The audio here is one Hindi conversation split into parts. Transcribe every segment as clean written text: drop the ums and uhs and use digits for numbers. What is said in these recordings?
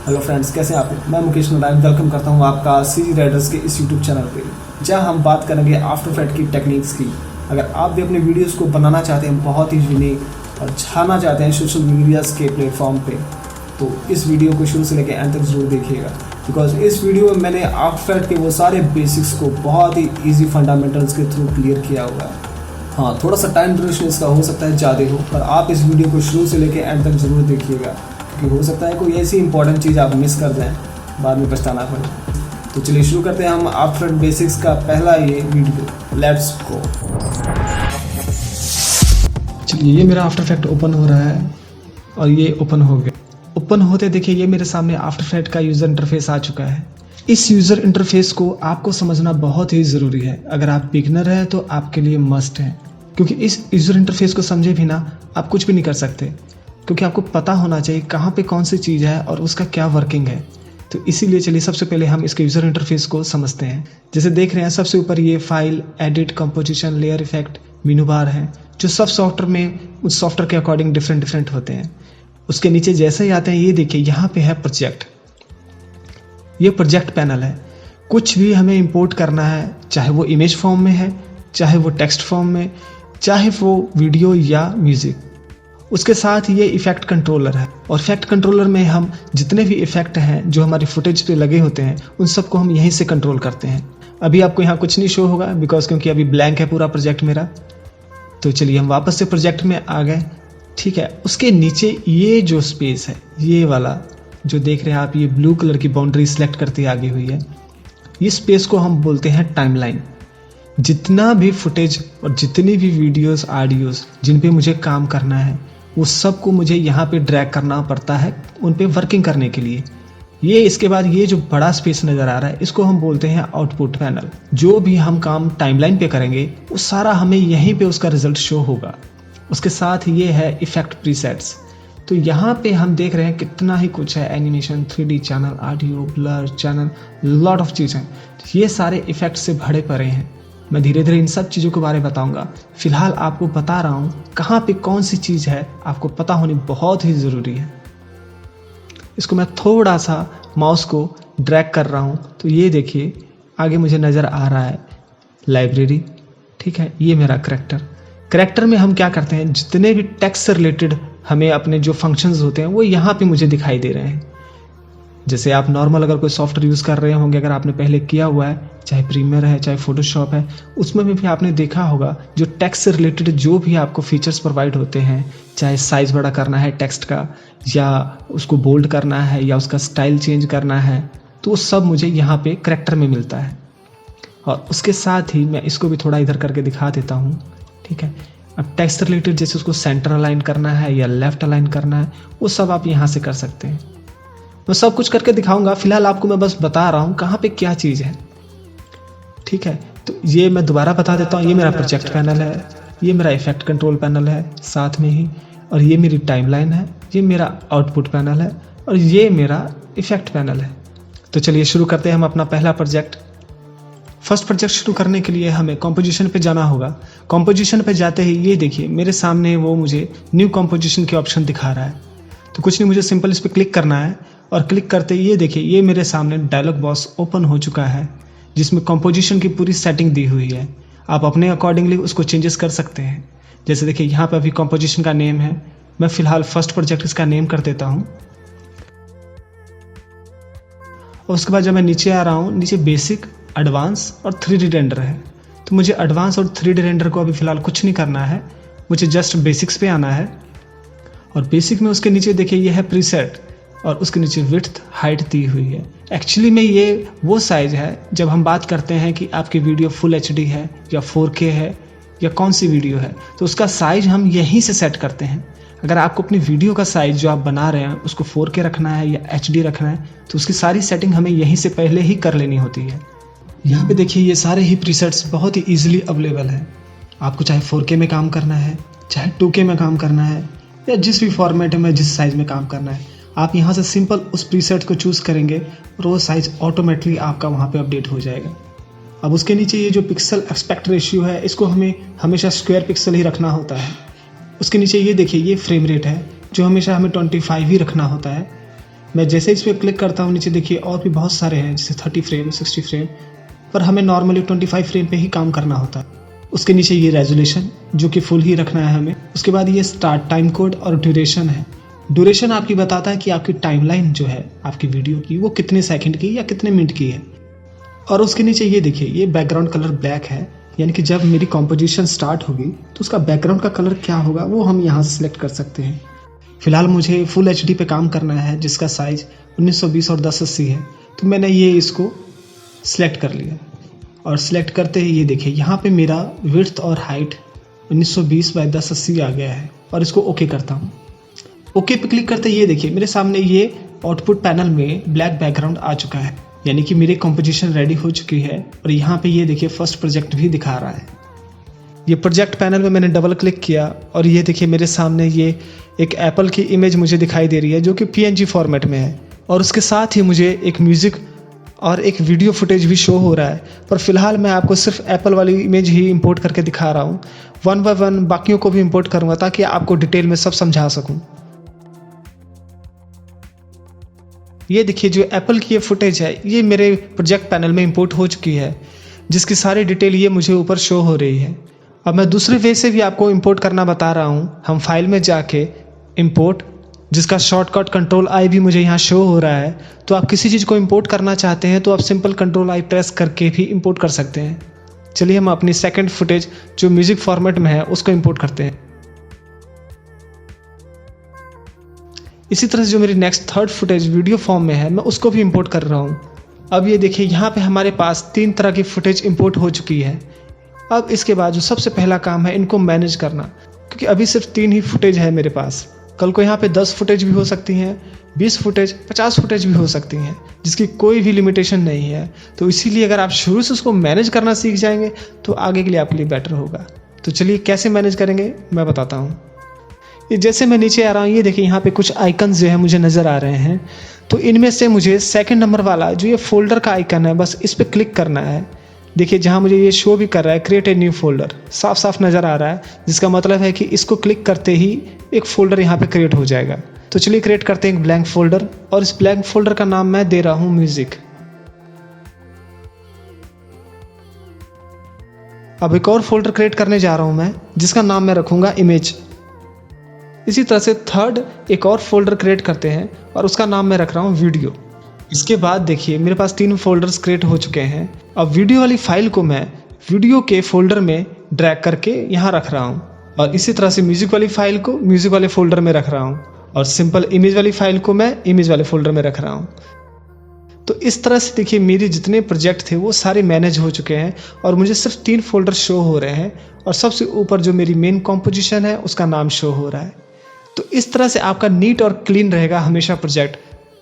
हेलो फ्रेंड्स, कैसे हैं आप? मैं मुकेश नारायण वेलकम करता हूं आपका सीजी राइडर्स के इस यूट्यूब चैनल पे, जहां हम बात करेंगे आफ्टर इफेक्ट की टेक्निक्स की। अगर आप भी अपने वीडियोस को बनाना चाहते हैं बहुत ही यूनिक और छाना चाहते हैं सोशल मीडियाज़ के प्लेटफॉर्म पे, तो इस वीडियो को शुरू से लेकर एंड तक जरूर देखिएगा, बिकॉज इस वीडियो में मैंने आफ्टर इफेक्ट के वो सारे बेसिक्स को बहुत ही ईजी फंडामेंटल्स के थ्रू क्लियर किया हुआ है। हाँ, थोड़ा सा टाइम ड्यूरेशन इसका हो सकता है ज़्यादा हो, पर आप इस वीडियो को शुरू से लेकर एंड तक जरूर देखिएगा, क्योंकि हो सकता है कोई ऐसी इंपॉर्टेंट चीज़ आप मिस कर जाएं, बाद में पछताना पड़े। तो चलिए शुरू करते हैं हम आफ्टर बेसिक्स का पहला ये वीडियो। Let's go. चलिए, ये मेरा आफ्टर इफेक्ट ओपन हो रहा है और ये ओपन हो गया। ओपन होते देखिए ये मेरे सामने आफ्टर इफेक्ट का यूज़र इंटरफेस आ चुका है। इस यूज़र इंटरफेस को आपको समझना बहुत ही ज़रूरी है। अगर आप बिगनर हैं तो आपके लिए मस्ट है, क्योंकि इस यूज़र इंटरफेस को समझे बिना आप कुछ भी नहीं कर सकते, क्योंकि आपको पता होना चाहिए कहाँ पे कौन सी चीज़ है और उसका क्या वर्किंग है। तो इसीलिए चलिए सबसे पहले हम इसके यूज़र इंटरफेस को समझते हैं। जैसे देख रहे हैं सबसे ऊपर ये file, edit, composition, layer effect, मेनू बार है, जो सब सॉफ्टवेयर में उस सॉफ्टवेयर के अकॉर्डिंग डिफरेंट होते हैं। उसके नीचे जैसे ही आते हैं ये देखिए यहाँ पे है प्रोजेक्ट। ये प्रोजेक्ट पैनल है। कुछ भी हमें इंपोर्ट करना है, चाहे वो इमेज फॉर्म में है, चाहे वो टेक्स्ट फॉर्म में, चाहे वो वीडियो या म्यूजिक। उसके साथ ये इफेक्ट कंट्रोलर है, और इफेक्ट कंट्रोलर में हम जितने भी इफेक्ट हैं जो हमारी फुटेज पे लगे होते हैं उन सबको हम यहीं से कंट्रोल करते हैं। अभी आपको यहाँ कुछ नहीं शो होगा क्योंकि अभी ब्लैंक है पूरा प्रोजेक्ट मेरा। तो चलिए हम वापस से प्रोजेक्ट में आ गए। ठीक है, उसके नीचे ये जो स्पेस है, ये वाला जो देख रहे हैं आप, ये ब्लू कलर की बाउंड्री सेलेक्ट करती आगे हुई है, ये स्पेस को हम बोलते हैं टाइमलाइन। जितना भी फुटेज और जितनी भी वीडियोस, ऑडियोस जिन पे मुझे काम करना है वो सब को मुझे यहाँ पे ड्रैग करना पड़ता है उन पे वर्किंग करने के लिए। ये इसके बाद ये जो बड़ा स्पेस नज़र आ रहा है इसको हम बोलते हैं आउटपुट पैनल। जो भी हम काम टाइमलाइन पे करेंगे वो सारा हमें यहीं पे उसका रिजल्ट शो होगा। उसके साथ ये है इफेक्ट प्रीसेट्स। तो यहाँ पे हम देख रहे हैं कितना ही कुछ है, animation, 3D channel, audio, blur channel, lot of चीज़ें। ये सारे इफेक्ट से भरे पड़े हैं। मैं धीरे धीरे इन सब चीज़ों के बारे में बताऊंगा। फिलहाल आपको बता रहा हूँ कहाँ पे कौन सी चीज़ है, आपको पता होनी बहुत ही ज़रूरी है। इसको मैं थोड़ा सा माउस को ड्रैग कर रहा हूँ तो ये देखिए आगे मुझे नज़र आ रहा है लाइब्रेरी। ठीक है, ये मेरा करैक्टर में हम क्या करते हैं, जितने भी टेक्स्ट से रिलेटेड हमें अपने जो फंक्शंस होते हैं वो यहाँ पे मुझे दिखाई दे रहे हैं। जैसे आप नॉर्मल अगर कोई सॉफ्टवेयर यूज़ कर रहे होंगे, अगर आपने पहले किया हुआ है, चाहे प्रीमियर है, चाहे फोटोशॉप है, उसमें भी आपने देखा होगा जो टेक्स्ट से रिलेटेड जो भी आपको फीचर्स प्रोवाइड होते हैं, चाहे साइज़ बड़ा करना है टेक्स्ट का, या उसको बोल्ड करना है, या उसका स्टाइल चेंज करना है, तो वो सब मुझे यहाँ पे करैक्टर में मिलता है। और उसके साथ ही मैं इसको भी थोड़ा इधर करके दिखा देता हूँ। ठीक है, अब टेक्स्ट से रिलेटेड जैसे उसको सेंटर अलाइन करना है या लेफ्ट अलाइन करना है, वो सब आप यहाँ से कर सकते हैं। मैं सब कुछ करके दिखाऊंगा, फिलहाल आपको मैं बस बता रहा हूँ कहाँ पे क्या चीज़ है। ठीक है, तो ये मैं दोबारा बता देता हूँ। ये मेरा प्रोजेक्ट पैनल है, ये मेरा इफेक्ट कंट्रोल पैनल है साथ में ही, और ये मेरी टाइमलाइन है, ये मेरा आउटपुट पैनल है, और ये मेरा इफेक्ट पैनल है। तो चलिए शुरू करते हैं हम अपना पहला प्रोजेक्ट। फर्स्ट प्रोजेक्ट शुरू करने के लिए हमें कंपोजिशन पे जाना होगा। कंपोजिशन पे जाते ही ये देखिए मेरे सामने वो मुझे न्यू कंपोजिशन के ऑप्शन दिखा रहा है। तो कुछ नहीं, मुझे सिंपल इस पर क्लिक करना है, और क्लिक करते ही ये देखिए ये मेरे सामने डायलॉग बॉक्स ओपन हो चुका है, जिसमें कंपोजिशन की पूरी सेटिंग दी हुई है। आप अपने अकॉर्डिंगली उसको चेंजेस कर सकते हैं। जैसे देखिए यहाँ पे अभी कंपोजिशन का नेम है, मैं फिलहाल फर्स्ट प्रोजेक्ट इसका नेम कर देता हूँ। और उसके बाद जब मैं नीचे आ रहा हूँ, नीचे बेसिक, एडवांस और 3D रेंडर है। तो मुझे एडवांस और 3D रेंडर को अभी फ़िलहाल कुछ नहीं करना है, मुझे जस्ट बेसिक्स पे आना है। और बेसिक में उसके नीचे देखिए ये है प्रीसेट, और उसके नीचे विड्थ, हाइट दी हुई है। एक्चुअली में ये वो साइज़ है जब हम बात करते हैं कि आपकी वीडियो फुल HD है या 4K है या कौन सी वीडियो है, तो उसका साइज़ हम यहीं से सेट करते हैं। अगर आपको अपनी वीडियो का साइज़ जो आप बना रहे हैं उसको 4K रखना है या HD रखना है, तो उसकी सारी सेटिंग हमें यहीं से पहले ही कर लेनी होती है। यहाँ पे देखिए ये सारे ही प्रीसेट्स बहुत ही ईजिली अवेलेबल हैं। आपको चाहे 4K में काम करना है, चाहे 2K में काम करना है, या जिस भी फॉर्मेट में जिस साइज़ में काम करना है, आप यहाँ से सिंपल उस प्रीसेट को चूज़ करेंगे और वो साइज़ ऑटोमेटिकली आपका वहाँ पे अपडेट हो जाएगा। अब उसके नीचे ये जो पिक्सल एस्पेक्ट रेशियो है, इसको हमें हमेशा स्क्वायर पिक्सल ही रखना होता है। उसके नीचे ये देखिए ये फ्रेम रेट है, जो हमेशा हमें 25 ही रखना होता है। मैं जैसे इस पर क्लिक करता हूँ नीचे देखिए और भी बहुत सारे हैं, जैसे 30 फ्रेम 60 फ्रेम, पर हमें नॉर्मली 25 फ्रेम पे ही काम करना होता है। उसके नीचे ये रेजोल्यूशन जो कि फुल ही रखना है हमें। उसके बाद ये स्टार्ट टाइम कोड और ड्यूरेशन है। ड्यूरेशन आपकी बताता है कि आपकी टाइमलाइन जो है आपकी वीडियो की वो कितने सेकंड की या कितने मिनट की है। और उसके नीचे ये देखिए ये बैकग्राउंड कलर ब्लैक है, यानी कि जब मेरी कॉम्पोजिशन स्टार्ट होगी तो उसका बैकग्राउंड का कलर क्या होगा वो हम यहाँ से सिलेक्ट कर सकते हैं। फिलहाल मुझे फुल एचडी पे काम करना है जिसका साइज 1920 और 1080 है, तो मैंने ये इसको सिलेक्ट कर लिया। और सिलेक्ट करते ही ये देखिए यहाँ पे मेरा विड्थ और हाइट 1920 बाय 1080 आ गया है। और इसको ओके करता हूँ। ओके पे क्लिक करते ही ये देखिए मेरे सामने ये आउटपुट पैनल में ब्लैक बैकग्राउंड आ चुका है, यानी कि मेरी कंपोजिशन रेडी हो चुकी है। और यहाँ पे ये देखिए फर्स्ट प्रोजेक्ट भी दिखा रहा है। ये प्रोजेक्ट पैनल में मैंने डबल क्लिक किया और ये देखिए मेरे सामने ये एक एप्पल की इमेज मुझे दिखाई दे रही है जो कि PNG फॉर्मेट में है। और उसके साथ ही मुझे एक म्यूज़िक और एक वीडियो फुटेज भी शो हो रहा है, पर फिलहाल मैं आपको सिर्फ एप्पल वाली इमेज ही इंपोर्ट करके दिखा रहा हूँ। 1 बाय 1 बाकियों को भी इंपोर्ट करूँगा ताकि आपको डिटेल में सब समझा सकूँ। ये देखिए जो एप्पल की ये फुटेज है ये मेरे प्रोजेक्ट पैनल में इंपोर्ट हो चुकी है, जिसकी सारी डिटेल ये मुझे ऊपर शो हो रही है। अब मैं दूसरे वे से भी आपको इंपोर्ट करना बता रहा हूँ। हम फाइल में जाके इंपोर्ट, जिसका शॉर्टकट Ctrl+I भी मुझे यहाँ शो हो रहा है। तो आप किसी चीज़ को इंपोर्ट करना चाहते हैं तो आप सिंपल Ctrl+I प्रेस करके भी इंपोर्ट कर सकते हैं। चलिए हम अपनी सेकंड फुटेज जो म्यूज़िक फॉर्मेट में है उसको इंपोर्ट करते हैं। इसी तरह से जो मेरी next third footage video form में है मैं उसको भी इंपोर्ट कर रहा हूँ। अब ये देखिए यहाँ पे हमारे पास 3 तरह की फुटेज इंपोर्ट हो चुकी है। अब इसके बाद जो सबसे पहला काम है इनको मैनेज करना, क्योंकि अभी सिर्फ 3 ही फुटेज है मेरे पास। कल को यहाँ पे 10 फुटेज भी हो सकती हैं, 20 फुटेज, 50 फुटेज भी हो सकती हैं, जिसकी कोई भी लिमिटेशन नहीं है। तो इसीलिए अगर आप शुरू से उसको मैनेज करना सीख जाएंगे तो आगे के लिए आपके लिए बेटर होगा। तो चलिए कैसे मैनेज करेंगे मैं बताता हूँ। ये जैसे मैं नीचे आ रहा हूँ ये देखिए यहाँ पे कुछ आइकन्स जो है मुझे नज़र आ रहे हैं। तो इनमें से मुझे सेकंड नंबर वाला जो ये फोल्डर का आइकन है बस इस पर क्लिक करना है। देखिए जहाँ मुझे ये शो भी कर रहा है क्रिएट ए न्यू फोल्डर, साफ साफ नज़र आ रहा है, जिसका मतलब है कि इसको क्लिक करते ही एक फ़ोल्डर यहाँ पे क्रिएट हो जाएगा। तो चलिए क्रिएट करते हैं एक ब्लैंक फोल्डर और इस ब्लैंक फोल्डर का नाम मैं दे रहा हूँ म्यूज़िक। अब एक और फोल्डर क्रिएट करने जा रहा हूँ मैं, जिसका नाम मैं रखूँगा इमेज। इसी तरह से थर्ड एक और फोल्डर क्रिएट करते हैं और उसका नाम मैं रख रहा हूँ वीडियो। इसके बाद देखिए मेरे पास 3 फोल्डर्स क्रिएट हो चुके हैं। अब वीडियो वाली फाइल को मैं वीडियो के फोल्डर में ड्रैग करके यहाँ रख रहा हूँ और इसी तरह से म्यूज़िक वाली फाइल को म्यूज़िक वाले फोल्डर में रख रहा हूँ और सिंपल इमेज वाली फाइल को मैं इमेज वाले फोल्डर में रख रहा हूँ। तो इस तरह से देखिए मेरे जितने प्रोजेक्ट थे वो सारे मैनेज हो चुके हैं और मुझे सिर्फ 3 फोल्डर शो हो रहे हैं और सबसे ऊपर जो मेरी मेन कॉम्पोजिशन है उसका नाम शो हो रहा है। तो इस तरह से आपका नीट और क्लीन रहेगा हमेशा प्रोजेक्ट,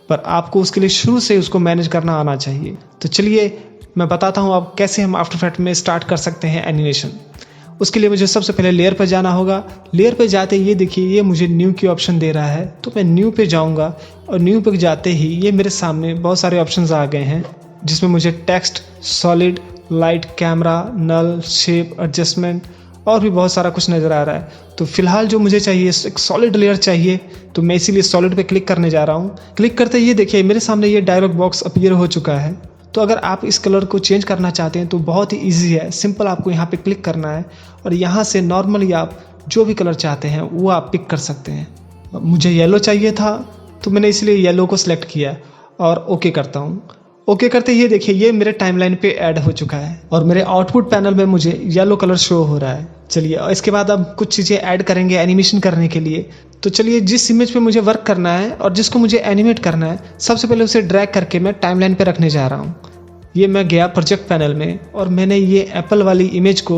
पर आपको उसके लिए शुरू से उसको मैनेज करना आना चाहिए। तो चलिए मैं बताता हूँ आप कैसे हम आफ्टर इफेक्ट में स्टार्ट कर सकते हैं एनिमेशन। उसके लिए मुझे सबसे पहले लेयर पर जाना होगा। लेयर पे जाते ही ये देखिए ये मुझे न्यू की ऑप्शन दे रहा है, तो मैं न्यू पे जाऊँगा और न्यू पे जाते ही ये मेरे सामने बहुत सारे ऑप्शंस आ गए हैं, जिसमें मुझे टेक्स्ट, सॉलिड, लाइट, कैमरा, नल, शेप, एडजस्टमेंट और भी बहुत सारा कुछ नज़र आ रहा है। तो फिलहाल जो मुझे चाहिए एक सॉलिड लेयर चाहिए, तो मैं इसीलिए सॉलिड पे क्लिक करने जा रहा हूँ। क्लिक करते ही ये देखिए मेरे सामने ये डायलॉग बॉक्स अपीयर हो चुका है। तो अगर आप इस कलर को चेंज करना चाहते हैं तो बहुत ही ईजी है, सिंपल आपको यहाँ पे क्लिक करना है और यहाँ से नॉर्मली आप जो भी कलर चाहते हैं वो आप पिक कर सकते हैं। मुझे येलो चाहिए था तो मैंने इसलिए येलो को सिलेक्ट किया और ओके करता हूँ। ओके करते ये देखिए ये मेरे टाइमलाइन पे ऐड हो चुका है और मेरे आउटपुट पैनल में मुझे येलो कलर शो हो रहा है। चलिए इसके बाद अब कुछ चीज़ें ऐड करेंगे एनिमेशन करने के लिए। तो चलिए जिस इमेज पे मुझे वर्क करना है और जिसको मुझे एनिमेट करना है, सबसे पहले उसे ड्रैग करके मैं टाइमलाइन पे रखने जा रहा हूँ। ये मैं गया प्रोजेक्ट पैनल में और मैंने ये एप्पल वाली इमेज को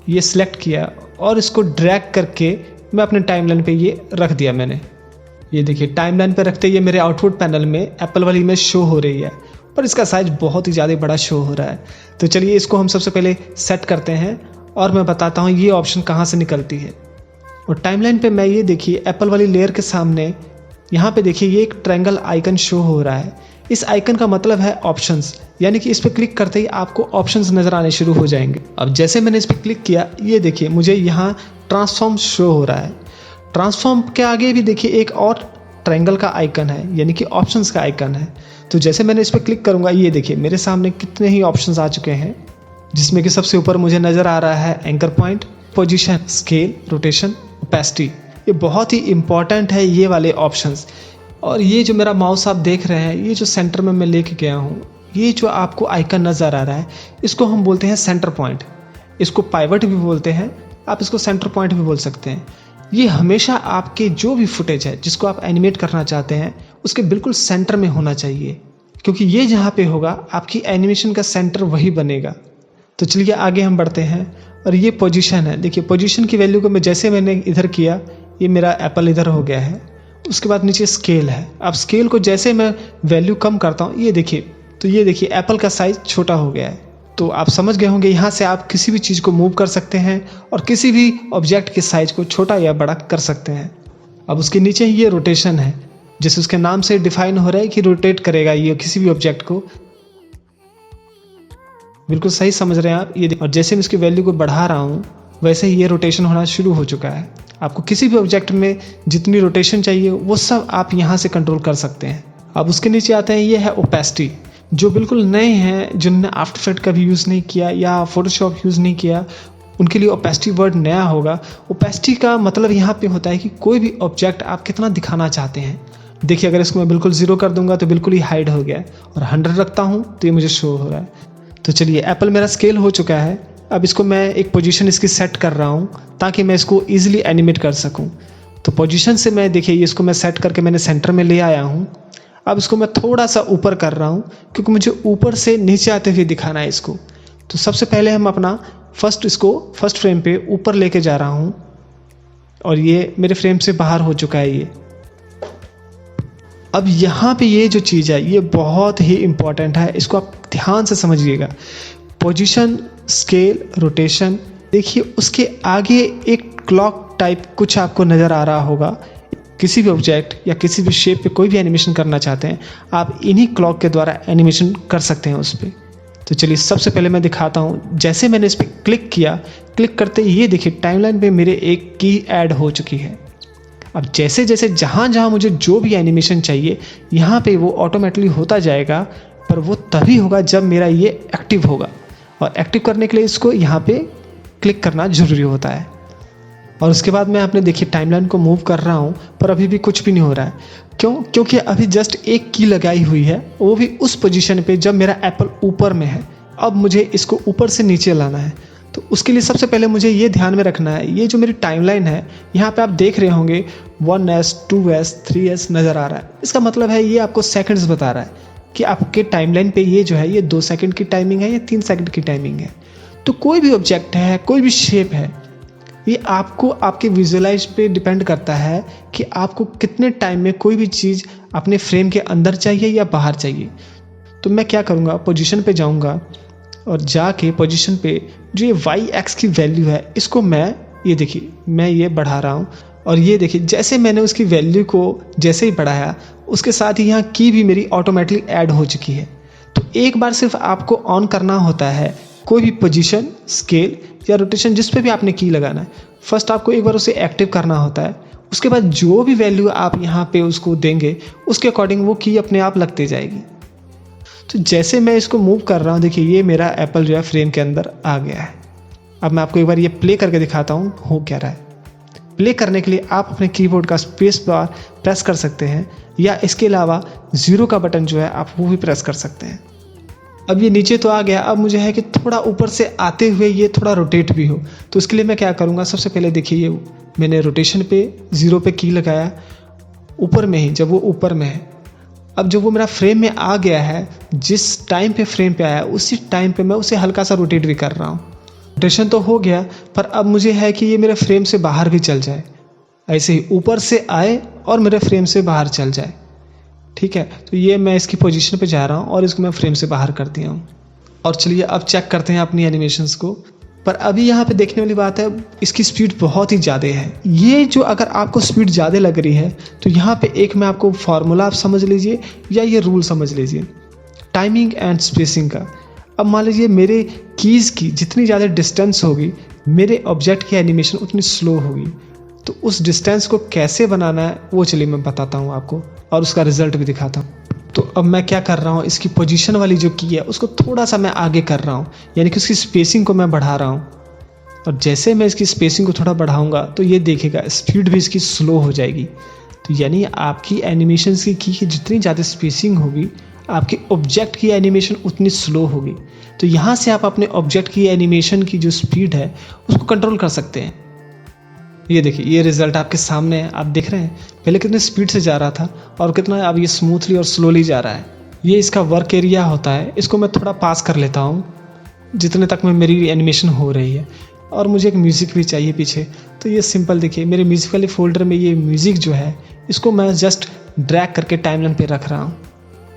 ये सिलेक्ट किया और इसको ड्रैग करके मैं अपने टाइमलाइन पे ये रख दिया मैंने। ये देखिए टाइमलाइन पे रखते ये मेरे आउटपुट पैनल में एप्पल वाली इमेज शो हो रही है, पर इसका साइज बहुत ही ज़्यादा बड़ा शो हो रहा है। तो चलिए इसको हम सबसे पहले सेट करते हैं और मैं बताता हूँ ये ऑप्शन कहाँ से निकलती है। और टाइमलाइन पे मैं ये देखिए एप्पल वाली लेयर के सामने यहाँ पे देखिए ये एक ट्रायंगल आइकन शो हो रहा है। इस आइकन का मतलब है ऑप्शंस, यानी कि इस पर क्लिक करते ही आपको ऑप्शंस नज़र आने शुरू हो जाएंगे। अब जैसे मैंने इस पर क्लिक किया ये देखिए मुझे यहाँ ट्रांसफॉर्म शो हो रहा है। ट्रांसफॉर्म के आगे भी देखिए एक और ट्रायंगल का आइकन है, यानी कि ऑप्शंस का आइकन है। तो जैसे मैंने इस पर क्लिक करूँगा, ये देखिए मेरे सामने कितने ही ऑप्शंस आ चुके हैं, जिसमें कि सबसे ऊपर मुझे नज़र आ रहा है anchor point, position, scale, rotation, opacity. ये बहुत ही इंपॉर्टेंट है ये वाले ऑप्शंस। और ये जो मेरा माउस आप देख रहे हैं, ये जो सेंटर में मैं लेके गया हूँ, ये जो आपको आइकन नज़र आ रहा है, इसको हम बोलते हैं सेंटर पॉइंट। इसको पाइवट भी बोलते हैं, आप इसको सेंटर पॉइंट भी बोल सकते हैं। ये हमेशा आपके जो भी फुटेज है जिसको आप एनिमेट करना चाहते हैं उसके बिल्कुल सेंटर में होना चाहिए, क्योंकि ये जहाँ पे होगा आपकी एनिमेशन का सेंटर वही बनेगा। तो चलिए आगे हम बढ़ते हैं। और ये पोजीशन है, देखिए पोजीशन की वैल्यू को मैं जैसे मैंने इधर किया, ये मेरा एप्पल इधर हो गया है। उसके बाद नीचे स्केल है। अब स्केल को जैसे मैं वैल्यू कम करता हूँ, ये देखिए, तो ये देखिए एप्पल का साइज़ छोटा हो गया है। तो आप समझ गए होंगे, यहाँ से आप किसी भी चीज़ को मूव कर सकते हैं और किसी भी ऑब्जेक्ट के साइज को छोटा या बड़ा कर सकते हैं। अब उसके नीचे ये रोटेशन है, जैसे उसके नाम से डिफाइन हो रहा है कि रोटेट करेगा ये किसी भी ऑब्जेक्ट को। बिल्कुल सही समझ रहे हैं आप। ये और जैसे मैं इसकी वैल्यू को बढ़ा रहा हूँ, वैसे ही ये रोटेशन होना शुरू हो चुका है। आपको किसी भी ऑब्जेक्ट में जितनी रोटेशन चाहिए वो सब आप यहाँ से कंट्रोल कर सकते हैं। अब उसके नीचे आते हैं, ये है ओपेसिटी। जो बिल्कुल नए हैं, जिन्होंने आफ्टर इफेक्ट का भी यूज़ नहीं किया या फोटोशॉप यूज़ नहीं किया, उनके लिए ओपेसिटी वर्ड नया होगा। ओपेसिटी का मतलब यहाँ पे होता है कि कोई भी ऑब्जेक्ट आप कितना दिखाना चाहते हैं। देखिए अगर इसको मैं बिल्कुल 0 कर दूंगा तो बिल्कुल ही हाइड हो गया, और 100 रखता हूँ तो ये मुझे शो हो रहा है। तो चलिए एप्पल मेरा स्केल हो चुका है। अब इसको मैं एक पोजीशन इसकी सेट कर रहा हूँ ताकि मैं इसको ईजिली एनिमेट कर सकूँ। तो पोजीशन से मैं देखिए इसको मैं सेट करके मैंने सेंटर में ले आया हूँ। अब इसको मैं थोड़ा सा ऊपर कर रहा हूँ क्योंकि मुझे ऊपर से नीचे आते हुए दिखाना है इसको। तो सबसे पहले हम अपना फर्स्ट फ्रेम पे ऊपर लेके जा रहा हूँ, और ये मेरे फ्रेम से बाहर हो चुका है ये। अब यहाँ पे ये जो चीज़ है ये बहुत ही इम्पॉर्टेंट है, इसको आप ध्यान से समझिएगा। पोजीशन, स्केल, रोटेशन, देखिए उसके आगे एक क्लॉक टाइप कुछ आपको नज़र आ रहा होगा। किसी भी ऑब्जेक्ट या किसी भी शेप पे कोई भी एनिमेशन करना चाहते हैं, आप इन्हीं क्लॉक के द्वारा एनिमेशन कर सकते हैं उस पर। तो चलिए सबसे पहले मैं दिखाता हूँ। जैसे मैंने इस पर क्लिक किया, क्लिक करते ही ये देखिए टाइमलाइन पे मेरे एक की ऐड हो चुकी है। अब जैसे जैसे जहाँ जहाँ मुझे जो भी एनिमेशन चाहिए यहाँ पे वो ऑटोमेटिकली होता जाएगा, पर वो तभी होगा जब मेरा ये एक्टिव होगा, और एक्टिव करने के लिए इसको यहाँ पे क्लिक करना ज़रूरी होता है। और उसके बाद मैं अपने देखिए टाइमलाइन को मूव कर रहा हूँ, पर अभी भी कुछ भी नहीं हो रहा है। क्यों? क्योंकि अभी जस्ट एक की लगाई हुई है, वो भी उस पोजीशन पे जब मेरा एप्पल ऊपर में है। अब मुझे इसको ऊपर से नीचे लाना है, तो उसके लिए सबसे पहले मुझे ये ध्यान में रखना है, ये जो मेरी टाइमलाइन है यहाँ पे आप देख रहे होंगे 1s, 2s, 3s नज़र आ रहा है। इसका मतलब है ये आपको सेकंड्स बता रहा है कि आपके टाइमलाइन पे ये जो है ये 2 सेकंड की टाइमिंग है या 3 सेकंड की टाइमिंग है। तो कोई भी ऑब्जेक्ट है, कोई भी शेप है, ये आपको आपके विजुअलाइज पे डिपेंड करता है कि आपको कितने टाइम में कोई भी चीज़ अपने फ्रेम के अंदर चाहिए या बाहर चाहिए। तो मैं क्या करूँगा, पोजीशन पे जाऊँगा और जाके पोजीशन पे जो ये y-x की वैल्यू है इसको मैं ये देखिए मैं ये बढ़ा रहा हूँ, और ये देखिए जैसे मैंने उसकी वैल्यू को जैसे ही बढ़ाया उसके साथ ही यहाँ की भी मेरी ऑटोमेटिकली ऐड हो चुकी है। तो एक बार सिर्फ आपको ऑन करना होता है कोई भी पोजीशन, स्केल या रोटेशन जिस पे भी आपने की लगाना है। फर्स्ट आपको एक बार उसे एक्टिव करना होता है, उसके बाद जो भी वैल्यू आप यहाँ पे उसको देंगे उसके अकॉर्डिंग वो की अपने आप लगती जाएगी। तो जैसे मैं इसको मूव कर रहा हूँ, देखिए ये मेरा एप्पल जो है फ्रेम के अंदर आ गया है। अब मैं आपको एक बार ये प्ले करके दिखाता हूँ हो क्या रहा है। प्ले करने के लिए आप अपने कीबोर्ड का स्पेस बार प्रेस कर सकते हैं, या इसके अलावा 0 का बटन जो है आप वो भी प्रेस कर सकते हैं। अब ये नीचे तो आ गया, अब मुझे है कि थोड़ा ऊपर से आते हुए ये थोड़ा रोटेट भी हो। तो उसके लिए मैं क्या करूँगा, सबसे पहले देखिए ये मैंने रोटेशन पे 0 पे की लगाया ऊपर में ही, जब वो ऊपर में है। अब जब वो मेरा फ्रेम में आ गया है, जिस टाइम पे फ्रेम पे आया उसी टाइम पे मैं उसे हल्का सा रोटेट भी कर रहा हूँ। रोटेशन तो हो गया, पर अब मुझे है कि ये मेरे फ्रेम से बाहर भी चल जाए, ऐसे ही ऊपर से आए और मेरे फ्रेम से बाहर चल जाए। ठीक है, तो ये मैं इसकी पोजीशन पे जा रहा हूँ और इसको मैं फ्रेम से बाहर कर दिया हूँ। और चलिए अब चेक करते हैं अपनी एनिमेशंस को। पर अभी यहाँ पे देखने वाली बात है, इसकी स्पीड बहुत ही ज़्यादा है। ये जो अगर आपको स्पीड ज़्यादा लग रही है तो यहाँ पे एक मैं आपको फार्मूला आप समझ लीजिए या ये रूल समझ लीजिए टाइमिंग एंड स्पेसिंग का। अब मान लीजिए मेरे कीज़ की जितनी ज़्यादा डिस्टेंस होगी मेरे ऑब्जेक्ट की एनिमेशन उतनी स्लो होगी। तो उस डिस्टेंस को कैसे बनाना है वो चलिए मैं बताता हूँ आपको और उसका रिजल्ट भी दिखाता हूँ। तो अब मैं क्या कर रहा हूँ, इसकी पोजीशन वाली जो की है उसको थोड़ा सा मैं आगे कर रहा हूँ, यानी कि उसकी स्पेसिंग को मैं बढ़ा रहा हूँ। और जैसे मैं इसकी स्पेसिंग को थोड़ा बढ़ाऊंगा तो ये देखेगा स्पीड भी इसकी स्लो हो जाएगी। तो यानी आपकी एनिमेशन की जितनी ज़्यादा स्पेसिंग होगी आपके ऑब्जेक्ट की एनिमेशन उतनी स्लो होगी। तो यहाँ से आप अपने ऑब्जेक्ट की एनिमेशन की जो स्पीड है उसको कंट्रोल कर सकते हैं। ये देखिए ये रिजल्ट आपके सामने है, आप देख रहे हैं पहले कितने स्पीड से जा रहा था और कितना अब ये स्मूथली और स्लोली जा रहा है। ये इसका वर्क एरिया होता है, इसको मैं थोड़ा पास कर लेता हूँ जितने तक में मेरी एनिमेशन हो रही है। और मुझे एक म्यूज़िक भी चाहिए पीछे, तो ये सिंपल देखिए मेरे म्यूज़िक वाले फोल्डर में ये म्यूज़िक जो है इसको मैं जस्ट ड्रैग करके टाइमलाइन पे रख रहा हूँ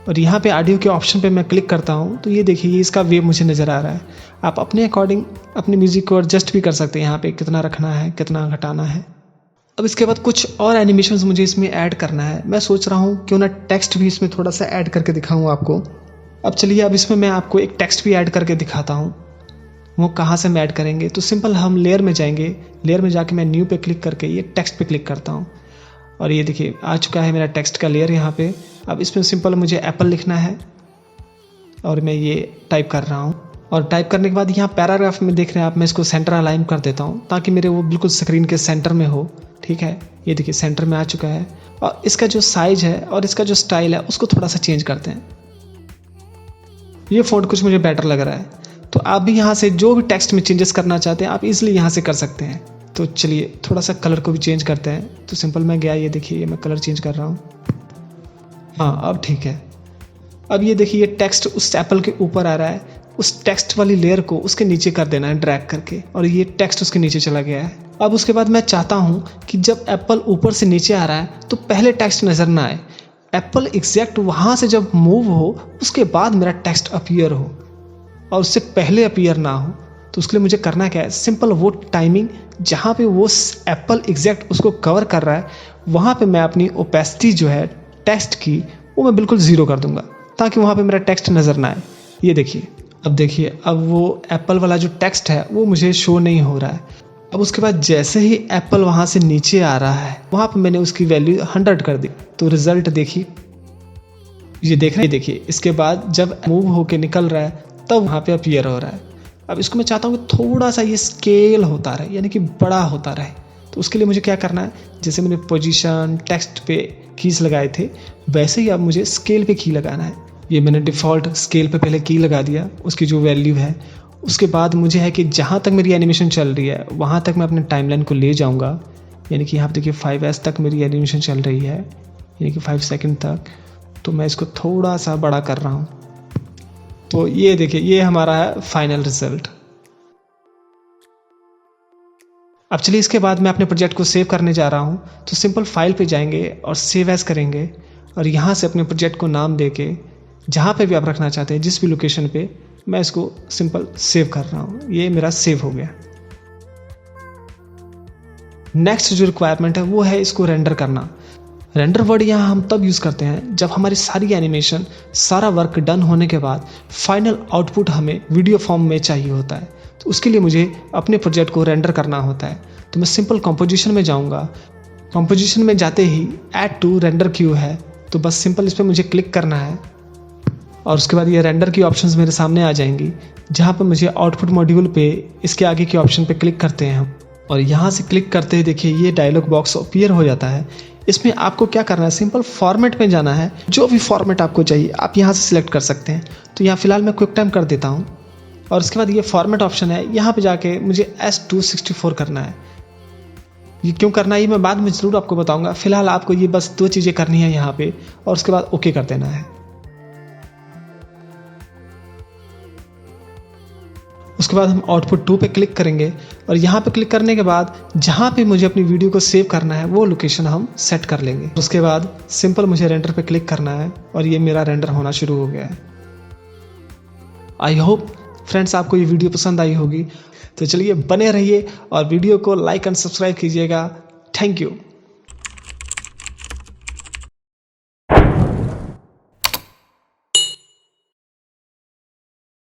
और यहाँ पे ऑडियो के ऑप्शन पे मैं क्लिक करता हूँ तो ये देखिए ये इसका वेव मुझे नज़र आ रहा है। आप अपने अकॉर्डिंग अपने म्यूज़िक को एडजस्ट भी कर सकते हैं, यहाँ पे कितना रखना है कितना घटाना है। अब इसके बाद कुछ और एनिमेशंस मुझे इसमें ऐड करना है। मैं सोच रहा हूँ क्यों ना टेक्स्ट भी इसमें थोड़ा सा ऐड करके दिखाऊँ आपको। अब चलिए अब इसमें मैं आपको एक टेक्स्ट भी ऐड करके दिखाता हूँ। वो कहाँ से हम ऐड करेंगे, तो सिंपल हम लेयर में जाएंगे, लेयर में जाके मैं न्यू पे क्लिक करके ये टेक्स्ट पे क्लिक करता हूँ और ये देखिए आ चुका है मेरा टेक्स्ट का लेयर यहाँ पे। अब इसमें सिंपल मुझे एप्पल लिखना है और मैं ये टाइप कर रहा हूँ और टाइप करने के बाद यहाँ पैराग्राफ में देख रहे हैं आप, मैं इसको सेंटर अलाइन कर देता हूँ ताकि मेरे वो बिल्कुल स्क्रीन के सेंटर में हो। ठीक है, ये देखिए सेंटर में आ चुका है। और इसका जो साइज है और इसका जो स्टाइल है उसको थोड़ा सा चेंज करते हैं। ये फ़ॉन्ट कुछ मुझे बेटर लग रहा है, तो आप भी यहाँ से जो भी टेक्स्ट में चेंजेस करना चाहते हैं आप इजीली यहाँ से कर सकते हैं। तो चलिए थोड़ा सा कलर को भी चेंज करते हैं। तो सिंपल मैं गया, ये देखिए ये मैं कलर चेंज कर रहा हूँ। हाँ अब ठीक है। अब ये देखिए ये टेक्स्ट उस एप्पल के ऊपर आ रहा है, उस टेक्स्ट वाली लेयर को उसके नीचे कर देना है ड्रैग करके और ये टेक्स्ट उसके नीचे चला गया है। अब उसके बाद मैं चाहता हूँ कि जब एप्पल ऊपर से नीचे आ रहा है तो पहले टेक्स्ट नज़र ना आए, एप्पल एग्जैक्ट वहाँ से जब मूव हो उसके बाद मेरा टेक्स्ट अपीयर हो और उससे पहले अपीयर ना हो। तो उसके लिए मुझे करना क्या है, सिंपल वो टाइमिंग जहाँ पे वो एप्पल एग्जैक्ट उसको कवर कर रहा है वहाँ पे मैं अपनी ओपेसिटी जो है टेक्स्ट की वो मैं बिल्कुल ज़ीरो कर दूंगा ताकि वहाँ पे मेरा टेक्स्ट नज़र ना आए। ये देखिए अब वो एप्पल वाला जो टेक्स्ट है वो मुझे शो नहीं हो रहा है। अब उसके बाद जैसे ही एप्पल वहाँ से नीचे आ रहा है वहाँ पे मैंने उसकी वैल्यू 100 कर दी। तो रिजल्ट देखिए, ये देख रहे हैं, देखिए इसके बाद जब मूव होके निकल रहा है तब वहाँ पे अपीयर हो रहा है। अब इसको मैं चाहता हूँ कि थोड़ा सा ये स्केल होता रहे, यानी कि बड़ा होता रहे। तो उसके लिए मुझे क्या करना है, जैसे मैंने पोजीशन टेक्स्ट पे कीज लगाए थे वैसे ही अब मुझे स्केल पे की लगाना है। ये मैंने डिफ़ॉल्ट स्केल पे पहले की लगा दिया, उसकी जो वैल्यू है। उसके बाद मुझे है कि जहाँ तक मेरी एनिमेशन चल रही है वहाँ तक मैं अपने टाइमलाइन को ले जाऊँगा, यानी कि यहाँ पे देखिए 5S तक मेरी एनिमेशन चल रही है, यानी कि 5 सेकंड तक। तो मैं इसको थोड़ा सा बड़ा कर रहा हूँ। तो ये देखिए ये हमारा है फाइनल रिजल्ट। अब चलिए इसके बाद मैं अपने प्रोजेक्ट को सेव करने जा रहा हूँ। तो सिंपल फाइल पे जाएंगे और सेव एज करेंगे और यहाँ से अपने प्रोजेक्ट को नाम देके जहाँ पे भी आप रखना चाहते हैं जिस भी लोकेशन पे, मैं इसको सिंपल सेव कर रहा हूँ। ये मेरा सेव हो गया। नेक्स्ट जो रिक्वायरमेंट है वो है इसको रेंडर करना। रेंडर वर्ड यहाँ हम तब यूज़ करते हैं जब हमारी सारी एनिमेशन सारा वर्क डन होने के बाद फाइनल आउटपुट हमें वीडियो फॉर्म में चाहिए होता है। तो उसके लिए मुझे अपने प्रोजेक्ट को रेंडर करना होता है। तो मैं सिंपल कंपोजिशन में जाऊँगा। कंपोजिशन में जाते ही ऐड टू रेंडर क्यू है, तो बस सिंपल इस पर मुझे क्लिक करना है और उसके बाद ये रेंडर की ऑप्शंस मेरे सामने आ जाएंगी, जहाँ पर मुझे आउटपुट मॉड्यूल पे इसके आगे के ऑप्शन पे क्लिक करते हैं हम और यहाँ से क्लिक करते ही देखिए ये डायलॉग बॉक्स अपीयर हो जाता है। इसमें आपको क्या करना है, सिंपल फॉर्मेट में जाना है। जो भी फॉर्मेट आपको चाहिए आप यहाँ से सिलेक्ट कर सकते हैं। तो यहाँ फिलहाल मैं क्विक टाइम कर देता हूँ और उसके बाद ये फॉर्मेट ऑप्शन है, यहाँ पे जाके मुझे S264 करना है। ये क्यों करना है ये मैं बाद में ज़रूर आपको बताऊँगा। फिलहाल आपको ये बस 2 चीज़ें करनी है यहाँ पे और उसके बाद ओके कर देना है। उसके बाद हम आउटपुट 2 पे क्लिक करेंगे और यहाँ पे क्लिक करने के बाद जहाँ पे मुझे अपनी वीडियो को सेव करना है वो लोकेशन हम सेट कर लेंगे। उसके बाद सिंपल मुझे रेंडर पे क्लिक करना है और ये मेरा रेंडर होना शुरू हो गया है। आई होप फ्रेंड्स आपको ये वीडियो पसंद आई होगी। तो चलिए बने रहिए और वीडियो को लाइक एंड सब्सक्राइब कीजिएगा। Thank you.